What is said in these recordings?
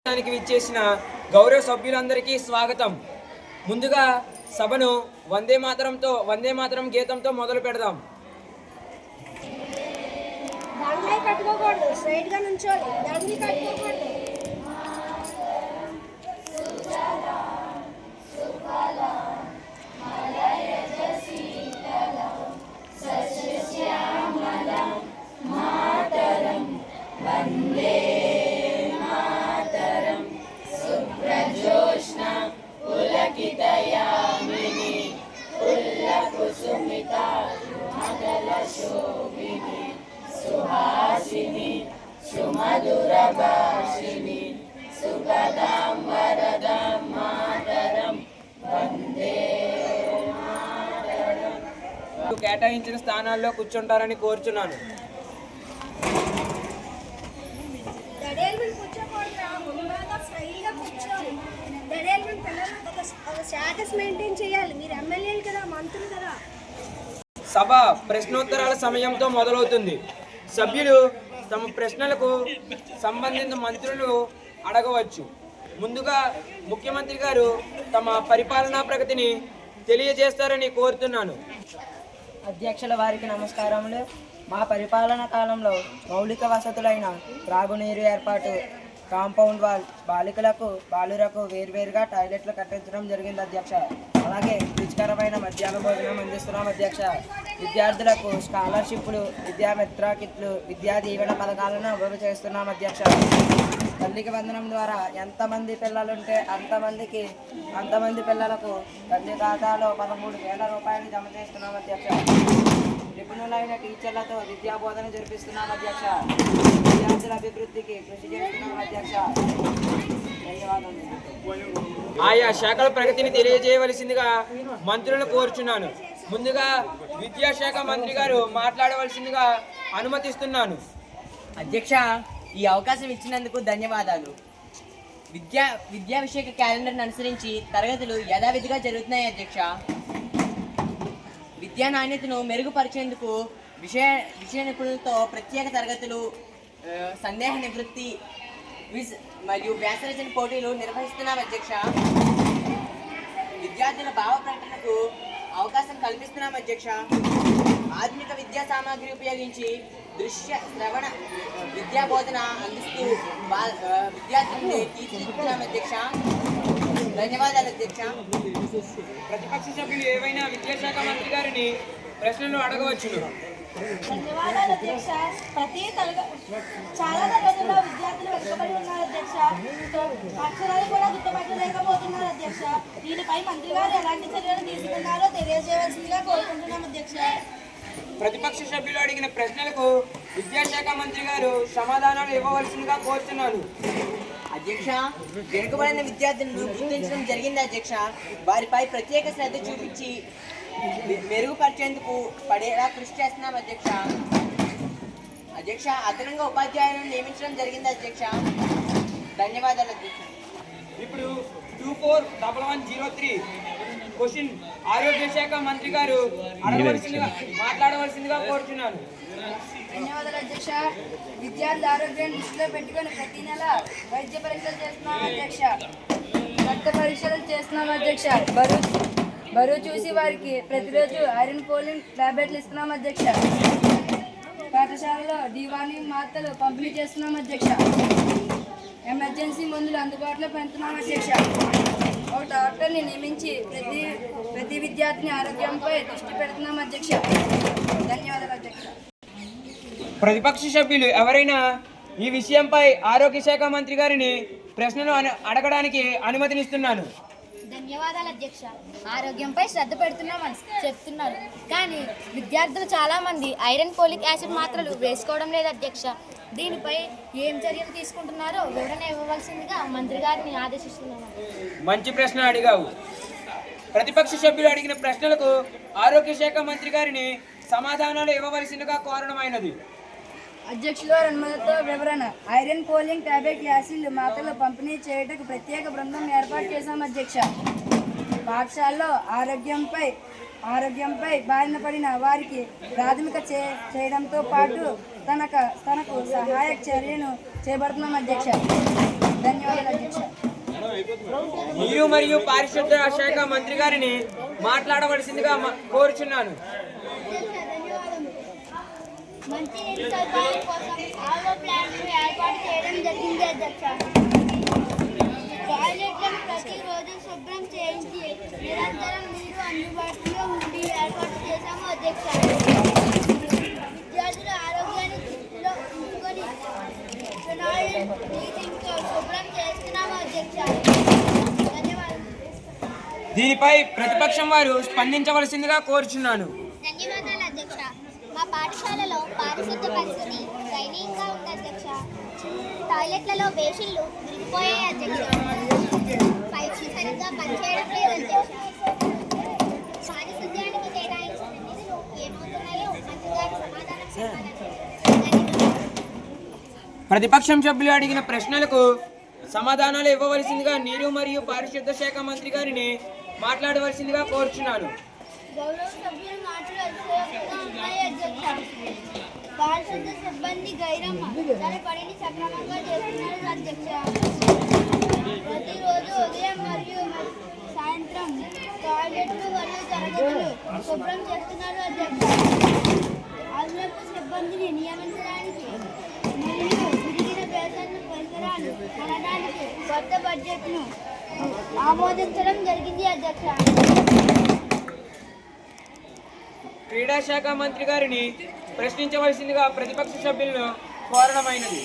విచ్చేసిన గౌరవ సభ్యులందరికీ స్వాగతం. ముందుగా సభను వందే మాతరం గీతంతో మొదలు పెడదాం. సుహాసిని సుమధుర భాషిని సుగదాం వరదాం మాతరం వందే మాతరం. కేటాయించిన స్థానాల్లో కూర్చుంటారని కోరుచున్నాను. సభ ప్రశ్నోత్తరాల సమయంతో మొదలవుతుంది. సభ్యులు తమ ప్రశ్నలకు సంబంధిత మంత్రులు అడగవచ్చు. ముందుగా ముఖ్యమంత్రి గారు తమ పరిపాలనా ప్రగతిని తెలియజేస్తారని కోరుతున్నాను. అధ్యక్షుల వారికి నమస్కారములు. మా పరిపాలన కాలంలో మౌలిక వసతులైన త్రాగునీరు ఏర్పాటు, కాంపౌండ్ వాల్, బాలికలకు బాలురకు వేర్వేరుగా టాయిలెట్లు కట్టించడం జరిగింది అధ్యక్ష. అలాగే రుచికరమైన మధ్యాహ్న భోజనం అందిస్తున్నాం అధ్యక్ష. విద్యార్థులకు స్కాలర్షిప్లు, విద్యామిత్ర కిట్లు, విద్యా దీవెన పథకాలను అమలు చేస్తున్నాం అధ్యక్ష. తల్లికి వందనం ద్వారా ఎంతమంది పిల్లలుంటే అంతమంది పిల్లలకు తల్లి ఖాతాలో 13,000 రూపాయలు జమ చేస్తున్నాం అధ్యక్ష. నిపుణులైన టీచర్లతో విద్యా బోధన జరిపిస్తున్నాం అధ్యక్ష. విద్యార్థుల అభివృద్ధికి కృషి చేస్తున్నాం అధ్యక్ష. ధన్యవాదాలు. ఆయా శాఖల ప్రగతిని తెలియజేయవలసిందిగా మంత్రులను కోరుచున్నాను. ముందుగా విద్యాశాఖ మంత్రి గారు మాట్లాడవలసిందిగా అనుమతిస్తున్నాను. అధ్యక్ష, ఈ అవకాశం ఇచ్చినందుకు ధన్యవాదాలు. విద్యా విషయక క్యాలెండర్ను అనుసరించి తరగతులు యథావిధిగా జరుగుతున్నాయి అధ్యక్ష. విద్యా నాణ్యతను మెరుగుపరిచేందుకు విషయ నిపుణులతో ప్రత్యేక తరగతులు, సందేహ నివృత్తి, క్విజ్ మరియు వ్యాసరచన పోటీలు నిర్వహిస్తున్నాం అధ్యక్ష. విద్యార్థుల భావ ప్రకటనకు అవకాశం కల్పిస్తున్నాం అధ్యక్ష. ఆధునిక విద్యా సామాగ్రి ఉపయోగించి దృశ్య శ్రవణ విద్యా బోధన అందిస్తూ విద్యార్థుల్ని తీర్చిదిద్దుతున్నాం అధ్యక్ష. ధన్యవాదాలు అధ్యక్ష. ప్రతిపక్ష సభ్యులు ఏవైనా విద్యాశాఖ మంత్రి గారిని ప్రశ్నలు అడగవచ్చును. ధన్యవాదాలు అధ్యక్ష. చాలా తరగతుల్లో విద్యార్థులు వెనుకబడి ఉన్నారు అధ్యక్ష. అక్షరాలు కూడా గుర్తుపట్టలేకపోతున్నారు అధ్యక్ష. దీనిపై మంత్రి గారు ఎలాంటి చర్యలు తీసుకున్నారో తెలియజేయవలసిందిగా కోరుకుంటున్నాం అధ్యక్ష. ప్రతిపక్ష సభ్యులు అడిగిన ప్రశ్నలకు విద్యాశాఖ మంత్రి గారు సమాధానాలు ఇవ్వవలసిందిగా కోరుతున్నాను. అధ్యక్ష, వెనుకబడిన విద్యార్థులను గుర్తించడం జరిగింది అధ్యక్ష. వారిపై ప్రత్యేక శ్రద్ధ చూపించి మెరుగుపరిచేందుకు పడేలా కృషి చేస్తున్నాం అధ్యక్ష. అధ్యక్ష, అదనంగా ఉపాధ్యాయులను నియమించడం జరిగింది అధ్యక్ష. ధన్యవాదాలు అధ్యక్ష. ఇప్పుడు 241103 క్వశ్చన్ ఆరోగ్య శాఖ మంత్రి గారు మాట్లాడవలసిందిగా కోరుచున్నాను. ధన్యవాదాలు అధ్యక్ష. విద్యార్థుల ఆరోగ్యాన్ని దృష్టిలో పెట్టుకొని ప్రతి నెల వైద్య పరీక్షలు చేస్తున్నాం అధ్యక్ష. రక్త పరీక్షలు చేస్తున్నాం అధ్యక్ష. బరువు చూసి వారికి ప్రతిరోజు ఐరన్ ఫోలిన్ టాబ్లెట్లు ఇస్తున్నాం అధ్యక్ష. పాఠశాలలో డివార్మింగ్ మాత్రలు పంపిణీ చేస్తున్నాం అధ్యక్ష. ఎమర్జెన్సీ మందులు అందుబాటులో పెడుతున్నాం అధ్యక్ష. ఒక డాక్టర్ని నియమించి ప్రతి విద్యార్థిని ఆరోగ్యంపై దృష్టి పెడుతున్నాం అధ్యక్ష. ధన్యవాదాలు అధ్యక్ష. ప్రతిపక్ష సభ్యులు ఎవరైనా ఈ విషయంపై ఆరోగ్య శాఖ మంత్రి గారిని ప్రశ్నలు అడగడానికి అనుమతినిస్తున్నాను. ధన్యవాదాలు అధ్యక్ష. ఆరోగ్యంపై శ్రద్ధ పెడుతున్నామని చెప్తున్నారు, కానీ విద్యార్థులు చాలామంది ఐరన్ ఫోలిక్ యాసిడ్ మాత్రలు వేసుకోవడం లేదు అధ్యక్ష. దీనిపై ఏం చర్యలు తీసుకుంటున్నారో వివరణ ఇవ్వవలసిందిగా మంత్రి గారిని ఆదేశిస్తున్నాను. మంచి ప్రశ్న అడిగావు. ప్రతిపక్ష సభ్యులు అడిగిన ప్రశ్నలకు ఆరోగ్య శాఖ మంత్రి గారిని సమాధానాలు ఇవ్వవలసిందిగా కోరడమైనది. అధ్యక్షుల అనుమతితో వివరణ. ఐరన్ ఫోలిక్ టాబ్లెట్ యాసిడ్ మాత్రలు పంపిణీ చేయడానికి ప్రత్యేక బృందం ఏర్పాటు చేశాం అధ్యక్ష. పాఠశాలలో ఆరోగ్యంపై బారిన పడిన వారికి ప్రాథమిక చేయడంతో పాటు తనకు సహాయక చర్యను చేపడుతున్నాం అధ్యక్ష. ధన్యవాదాలు అధ్యక్ష. నీరు మరియు పారిశుద్ధ శాఖ మంత్రి గారిని మాట్లాడవలసిందిగా కోరుచున్నాను. మంచినీటి సదుపాయం కోసం ఆర్ఓ ప్లాంట్ను ఏర్పాటు చేయడం జరిగింది అధ్యక్ష. టాయిలెట్లను ప్రతిరోజు శుభ్రం చేయించి నిరంతరం నీరు అందుబాటులో ఉండి ఏర్పాటు చేశాము అధ్యక్ష. విద్యార్థుల ఆరోగ్యాన్ని దృష్టిలో ఉంచుకొని ఫినాయిల్ బ్లీచింగ్తో శుభ్రం చేస్తున్నాము అధ్యక్ష. ధన్యవాదాలు. దీనిపై ప్రతిపక్షం వారు స్పందించవలసిందిగా కోరుచున్నాను. ధన్యవాదాలు అధ్యక్ష. మా పాఠశాలలో పారిశుద్ధ పరిస్థితి దయనీయంగా ఉంది అధ్యక్ష. టాయిలెట్లలో బేసిన్లు విరిగిపోయాయి అధ్యక్ష. పైప్స్ సరిగ్గా పనిచేయడం లేదు అధ్యక్ష. పారిశుద్ధ్యానికి కేటాయించిన నిధులు ఏమవుతున్నాయో మంత్రిగారు సమాధానం చెప్పాలి. ప్రతిపక్షం సభ్యులు అడిగిన ప్రశ్నలకు సమాధానాలు ఇవ్వవలసిందిగా నీరు మరియు పారిశుద్ధ శాఖ మంత్రి గారిని మాట్లాడవలసిందిగా కోరుచున్నాను. గౌరవ సభ్యులు మాటలు అతిశయోక్తిగా ఉన్నాయి అధ్యక్ష. పారిశుద్ధ సిబ్బంది గైరమ్మ తన పనిని సక్రమంగా చేస్తున్నారు అధ్యక్ష. ప్రతిరోజు ఉదయం మరియు సాయంత్రం టాయిలెట్లు మరియు తరగతులు శుభ్రం చేస్తున్నారు అధ్యక్ష. అదనపు సిబ్బందిని నియమించడానికి మరియు విరిగిన బేసన్ల పరికరాలు కొనడానికి కొత్త బడ్జెట్ను ఆమోదించడం జరిగింది అధ్యక్ష. క్రీడా శాఖ మంత్రి గారిని ప్రశ్నించవలసిందిగా ప్రతిపక్ష సభ్యులను కోరడమైనది.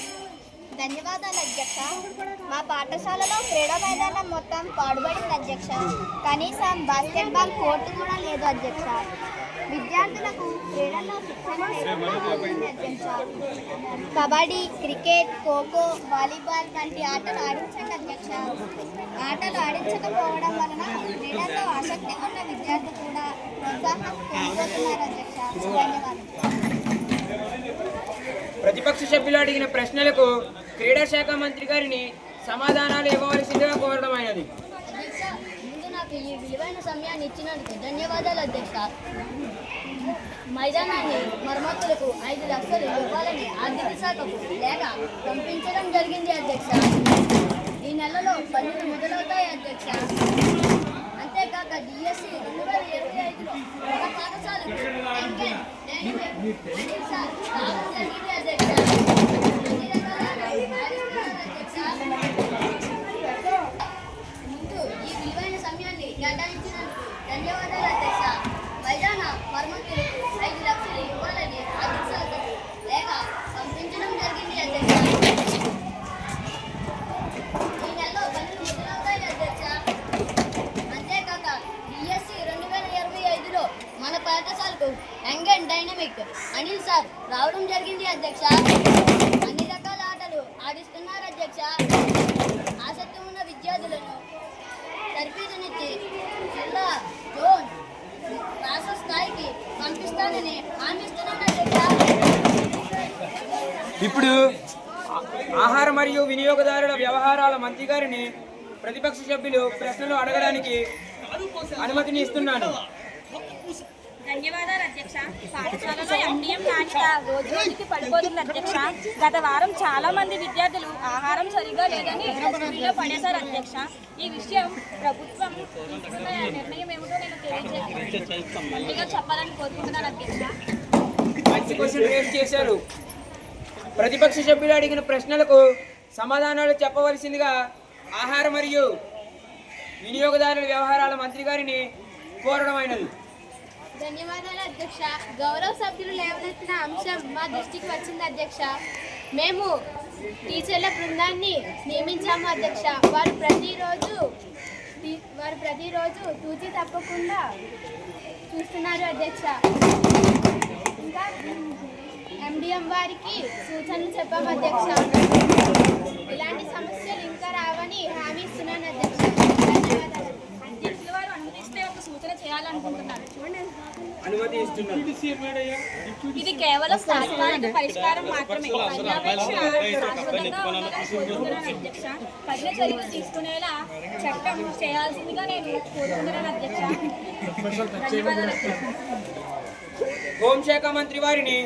ధన్యవాదాలు అధ్యక్ష. మా పాఠశాలలో క్రీడా మైదానం మొత్తం పాడుబడింది అధ్యక్ష. కనీసం బాస్కెట్బాల్ కోర్టు కూడా లేదు అధ్యక్ష. విద్యార్థులకు క్రీడల్లో శిక్షణ లేకుండా ఉంది అధ్యక్ష. కబడ్డీ, క్రికెట్, ఖోఖో, వాలీబాల్ వంటి ఆటలు ఆడించండి అధ్యక్ష. ఆటలు ఆడించకపోవడం వలన క్రీడల్లో ఆసక్తి ఉన్న విద్యార్థులు కూడా ప్రోత్సాహం కోల్పోతున్నారు అధ్యక్ష. ధన్యవాదాలు. ప్రతిపక్ష సభ్యులు అడిగిన ప్రశ్నలకు క్రీడా శాఖ మంత్రి గారిని సమాధానాలు ఇవ్వవలసిందిగా కోరడమైనది. అధ్యక్ష, ముందు నాకు ఈ విలువైన సమయాన్ని ఇచ్చినందుకు ధన్యవాదాలు అధ్యక్ష. మైదానాన్ని మరమ్మతులకు 5 లక్షలు ఇవ్వాలని ఆర్థిక శాఖకు లేఖ పంపించడం జరిగింది అధ్యక్ష. ఈ నెలలో పనులు మొదలవుతాయి అధ్యక్ష. అంతేకాక డిఎస్సి 2025లో ఒక పాఠశాలకు జరిగింది అధ్యక్ష. ముందు ఈ విలువైన సమయాన్ని కేటాయించినందుకు ధన్యవాదాలు అధ్యక్ష. మైదాన మరమ్మతులకు 5 లక్షలు ఇవ్వాలని ఆర్థిక శాఖకు లేఖ పంపించడం జరిగింది అధ్యక్ష. ఈ నెలలో పనులు మొదలవుతాయి అధ్యక్ష. అంతేకాక డిఎస్సి 2025లో మన పాఠశాలకు young and dynamic Anil sir రావడం జరిగింది అధ్యక్ష. అన్ని రకాల ఆటలు ఆడిస్తున్నారు అధ్యక్ష. ఆసక్తి ఉన్న విద్యార్థులను తరబీదునిచ్చి జిల్లా, జోన్, రాష్ట్ర స్థాయికి పంపిస్తానని హామీ ఇస్తున్నాను అధ్యక్ష. ఇప్పుడు ఆహార మరియు వినియోగదారుల వ్యవహారాల మంత్రి గారిని ప్రతిపక్ష సభ్యులు ప్రశ్నలు అడగడానికి అనుమతిని ఇస్తున్నాను. ధన్యవాదాలు అధ్యక్ష. పాఠశాలలో ఎండిఎం నాణ్యత రోజు రోజుకి పడిపోతుంది అధ్యక్ష. గత వారం చాలా మంది విద్యార్థులు ఆహారం సరిగా లేదని స్కూల్లో పడేశారు అధ్యక్ష. ఈ విషయం ప్రభుత్వం తీసుకున్న నిర్ణయం ఏమిటో నేను తెలియజేసి చెప్పాలని కోరుకుంటున్నాను అధ్యక్ష. మంచి క్వశ్చన్ రేస్ చేశారు. ప్రతిపక్ష సభ్యులు అడిగిన ప్రశ్నలకు సమాధానాలు చెప్పవలసిందిగా ఆహార మరియు వినియోగదారుల వ్యవహారాల మంత్రి గారిని కోరడమైనది. ధన్యవాదాలు అధ్యక్ష. గౌరవ సభ్యులు లేవనెత్తిన అంశం మా దృష్టికి వచ్చింది అధ్యక్ష. మేము టీచర్ల బృందాన్ని నియమించాము అధ్యక్ష. వారు ప్రతిరోజు తూచి తప్పకుండా చూస్తున్నారు అధ్యక్ష. ఇంకా ఎండిఎం వారికి సూచనలు చెప్పాము అధ్యక్ష. ఇలాంటి సమస్యలు ఇంకా రావని హామీ ఇస్తున్నాను అధ్యక్ష. ధన్యవాదాలు. అధ్యక్షుల వారు అనుమతిస్తే ఒక సూచన చేయాలనుకుంటున్నాను. అనుమతి ఇస్తున్నాను. ఇది కేవలం తాత్కాలిక పరిష్కారం మాత్రమే. పర్యావేక్షణ శాశ్వతంగా ఉండాలని కోరుకుంటున్నాను అధ్యక్ష. కఠిన చర్యలు తీసుకునేలా చట్టం చేయాల్సిందిగా నేను కోరుకుంటున్నాను అధ్యక్ష. ధన్యవాదాలు అధ్యక్ష. హోంశాఖ మంత్రి వారిని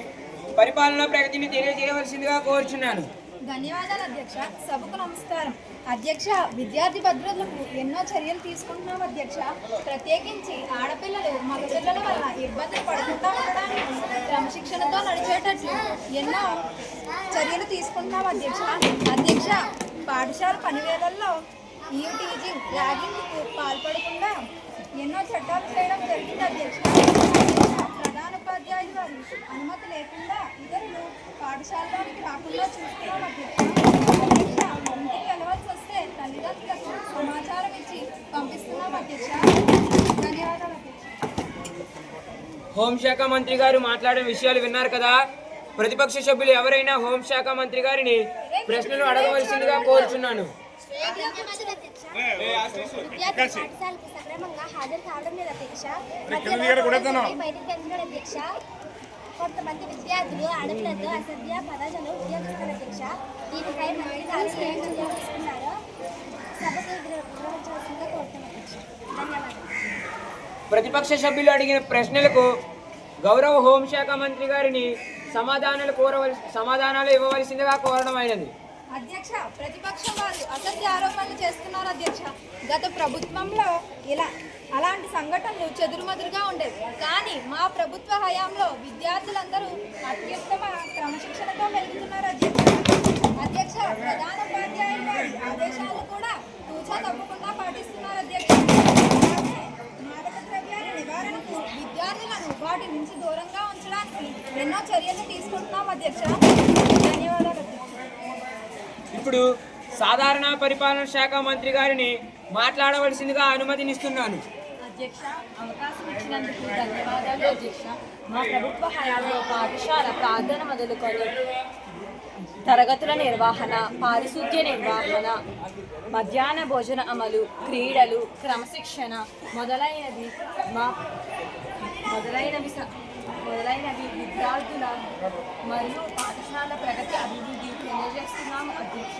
పరిపాలనా ప్రగతిని తెలియజేయవలసిందిగా కోరుచున్నాను. ధన్యవాదాలు అధ్యక్ష. సభకు నమస్కారం. అధ్యక్ష, విద్యార్థి భద్రతలకు ఎన్నో చర్యలు తీసుకుంటున్నాం అధ్యక్ష. ప్రత్యేకించి ఆడపిల్లలు మగపిల్లల వల్ల ఇబ్బందులు పడకుండా ఉండడానికి క్రమశిక్షణతో నడిచేటట్లు ఎన్నో చర్యలు తీసుకుంటున్నాం అధ్యక్ష. అధ్యక్ష, పాఠశాల పనివేళల్లో టీజింగ్ ర్యాగింగ్కు పాల్పడకుండా ఎన్నో చట్టాలు చేయడం జరిగింది అధ్యక్ష. ప్రధానోపాధ్యాయులు వారి అనుమతి లేకుండా ఇతరులు పాఠశాలలోనికి రాకుండా చూస్తున్నాం అధ్యక్ష. అధ్యక్ష, ఇంటికి వెళ్ళవలసి వస్తే తల్లిదండ్రులకు సమాచారం ఇచ్చి పంపిస్తున్నాం అధ్యక్ష. ధన్యవాదాలు అధ్యక్ష. హోంశాఖ మంత్రి గారు మాట్లాడిన విషయాలు విన్నారు కదా. ప్రతిపక్ష సభ్యులు ఎవరైనా హోంశాఖ మంత్రి గారిని ప్రశ్నలు అడగవలసిందిగా కోరుచున్నాను. విద్యార్థులు పాఠశాలకు సక్రమంగా హాజరు కావడం లేదు అధ్యక్ష. బయటికి వెళ్తున్నాడు అధ్యక్ష. కొంతమంది విద్యార్థులు ఆడపిల్లలతో అసభ్య పదాలను ఉపయోగిస్తారు అధ్యక్ష. దీనిపై మంత్రి గారు ఏం చర్యలు తీసుకున్నారో సభకు వివరించవలసిందిగా కోరుతున్నాను అధ్యక్ష. ధన్యవాదాలు. ప్రతిపక్ష సభ్యులు అడిగిన ప్రశ్నలకు గౌరవ హోంశాఖ మంత్రి గారిని సమాధానాలు ఇవ్వవలసిందిగా కోరడం అయినది. అధ్యక్ష, ప్రతిపక్షం వారు అసత్య ఆరోపణలు చేస్తున్నారు అధ్యక్ష. గత ప్రభుత్వంలో అలాంటి సంఘటనలు చెదురుమదురుగా ఉండేవి. కానీ మా ప్రభుత్వ హయాంలో విద్యార్థులందరూ అత్యుత్తమ క్రమశిక్షణతో మెలుగుతున్నారు అధ్యక్ష. అధ్యక్ష, ప్రధాన ఉపాధ్యాయులు వారి ఆదేశాలు కూడా తూచా తప్పకుండా పాటిస్తున్నారు అధ్యక్ష. మాదక ద్రవ్యాల నివారణకు విద్యార్థులను వాటి నుంచి దూరంగా ఉంచడానికి ఎన్నో చర్యలు తీసుకుంటున్నాం అధ్యక్ష. ధన్యవాదాలు అధ్యక్ష. ఇప్పుడు సాధారణ పరిపాలన శాఖ మంత్రి గారిని మాట్లాడవలసిందిగా అనుమతినిస్తున్నాను. అధ్యక్ష, అవకాశం ఇచ్చినందుకు ధన్యవాదాలు అధ్యక్ష. మా ప్రభుత్వ హయాంలో పాఠశాల ప్రార్థన మొదలుకొని తరగతుల నిర్వహణ, పారిశుద్ధ్య నిర్వహణ, మధ్యాహ్న భోజన అమలు, క్రీడలు, క్రమశిక్షణ మొదలైనవి విద్యార్థుల మరియు పాఠశాల ప్రగతి అభివృద్ధి తెలియజేస్తున్నాము అధ్యక్ష.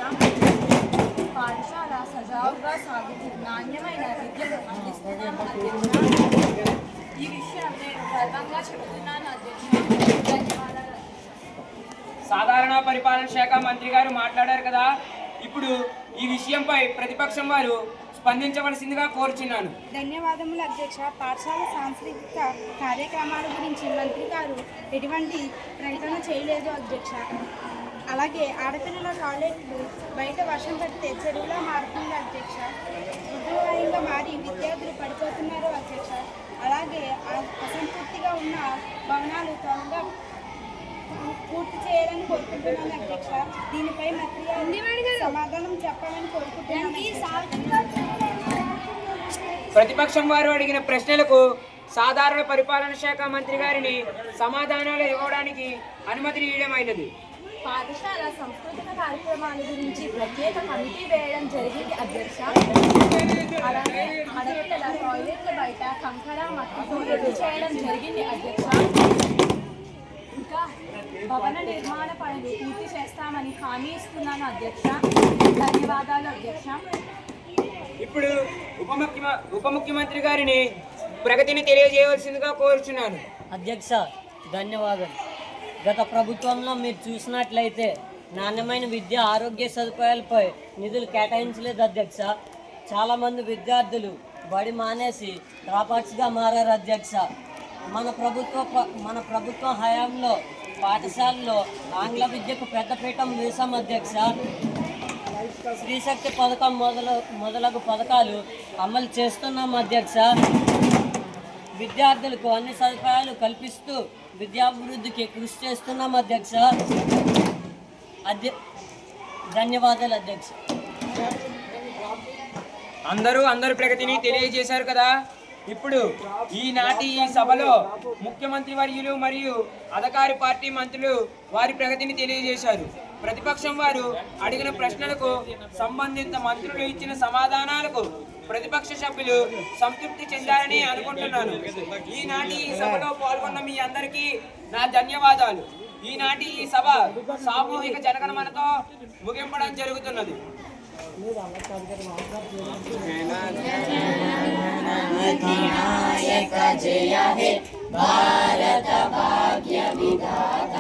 పాఠశాల సజావుగా సాగుతూ నాణ్యమైన విద్యను అందిస్తున్నాము అధ్యక్ష. ఈ విషయం నేను గర్వంగా చెబుతున్నాను అధ్యక్ష. ధన్యవాదాలు. సాధారణ పరిపాలన శాఖ మంత్రి గారు మాట్లాడారు కదా. ఇప్పుడు ఈ విషయంపై ప్రతిపక్షం వారు స్పందించవలసిందిగా కోరుచున్నాను. ధన్యవాదములు అధ్యక్ష. పాఠశాల సాంస్కృతిక కార్యక్రమాల గురించి మంత్రి గారు ఎటువంటి ప్రకటన చేయలేదు అధ్యక్ష. అలాగే ఆడపిల్లల టాయిలెట్లు బయట వర్షం పడితే చెరువులా మారుతుంది అధ్యక్ష. ఉద్యోగంగా మారి విద్యార్థులు పడిపోతున్నారు అధ్యక్ష. అలాగే అసంతృప్తిగా ఉన్న భవనాలు త్వరగా పూర్తి చేయాలని కోరుకుంటున్నాను అధ్యక్ష. దీనిపై మంత్రి సమాధానం చెప్పాలని కోరుకుంటున్నాను. ప్రతిపక్షం వారు అడిగిన ప్రశ్నలకు సాధారణ పరిపాలన శాఖ మంత్రి గారిని సమాధానాలు ఇవ్వడానికి అనుమతిని ఇవ్వడమైనది. పాఠశాల సాంస్కృతిక కార్యక్రమాల గురించి ప్రత్యేక కమిటీ వేయడం జరిగింది అధ్యక్ష. అలాగే ఆడపిల్లల టాయిలెట్ల బయట కంకర మట్టితో రెడీ చేయడం జరిగింది అధ్యక్ష. ఇంకా భవన నిర్మాణ పనులు పూర్తి చేస్తామని హామీ ఇస్తున్నాను అధ్యక్ష. ధన్యవాదాలు అధ్యక్ష. ఇప్పుడు ఉప ముఖ్యమంత్రి గారిని ప్రగతిని తెలియజేయవలసిందిగా కోరుచున్నాను. అధ్యక్ష, ధన్యవాదాలు. గత ప్రభుత్వంలో మీరు చూసినట్లయితే నాణ్యమైన విద్య, ఆరోగ్య సదుపాయాలపై నిధులు కేటాయించలేదు అధ్యక్ష. చాలామంది విద్యార్థులు బడి మానేసి డ్రాపౌట్స్గా మారారు అధ్యక్ష. మన ప్రభుత్వ హయాంలో పాఠశాలలో ఆంగ్ల విద్యకు పెద్దపీఠం వేశాం అధ్యక్ష. స్త్రీశక్తి పథకం మొదలగు పథకాలు అమలు చేస్తున్నాం అధ్యక్ష. విద్యార్థులకు అన్ని సదుపాయాలు కల్పిస్తూ విద్యాభివృద్ధికి కృషి చేస్తున్నాం అధ్యక్ష. ధన్యవాదాలు అధ్యక్ష. అందరూ ప్రగతిని తెలియజేశారు కదా. ఇప్పుడు ఈనాటి ఈ సభలో ముఖ్యమంత్రి వర్యులు మరియు అధికారి పార్టీ మంత్రులు వారి ప్రగతిని తెలియజేశారు. ప్రతిపక్షం వారు అడిగిన ప్రశ్నలకు సంబంధిత మంత్రులు ఇచ్చిన సమాధానాలకు ప్రతిపక్ష సభ్యులు సంతృప్తి చెందారని అనుకుంటున్నాను. ఈనాటి ఈ సభలో పాల్గొన్న మీ అందరికీ నా ధన్యవాదాలు. ఈనాటి ఈ సభ సామూహిక జనగణమనతో ముగింపడం జరుగుతున్నది. జయ హే భారత భాగ్య విధాత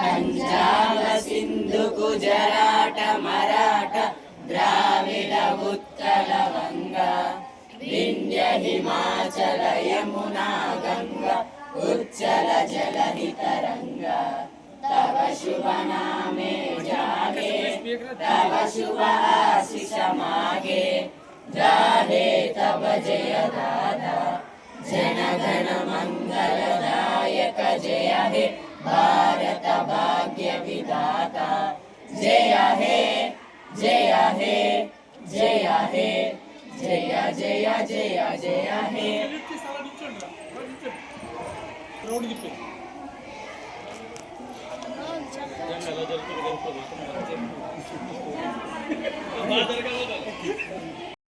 పంజాబ సింధు గుజరాట మరాఠ ద్రావిడ ఉత్కల వంగ వింధ్య హిమాచల యమునా గంగా ఉజ్జల జలధి తరంగ तव शुभ नामे जागे तव शुभ आशीष मागे गाहे तव जय दादा जन गण मंगलदायक जय हे भारत भाग्य विधाता जय हे जय हे जय हे जय जय जय जय हे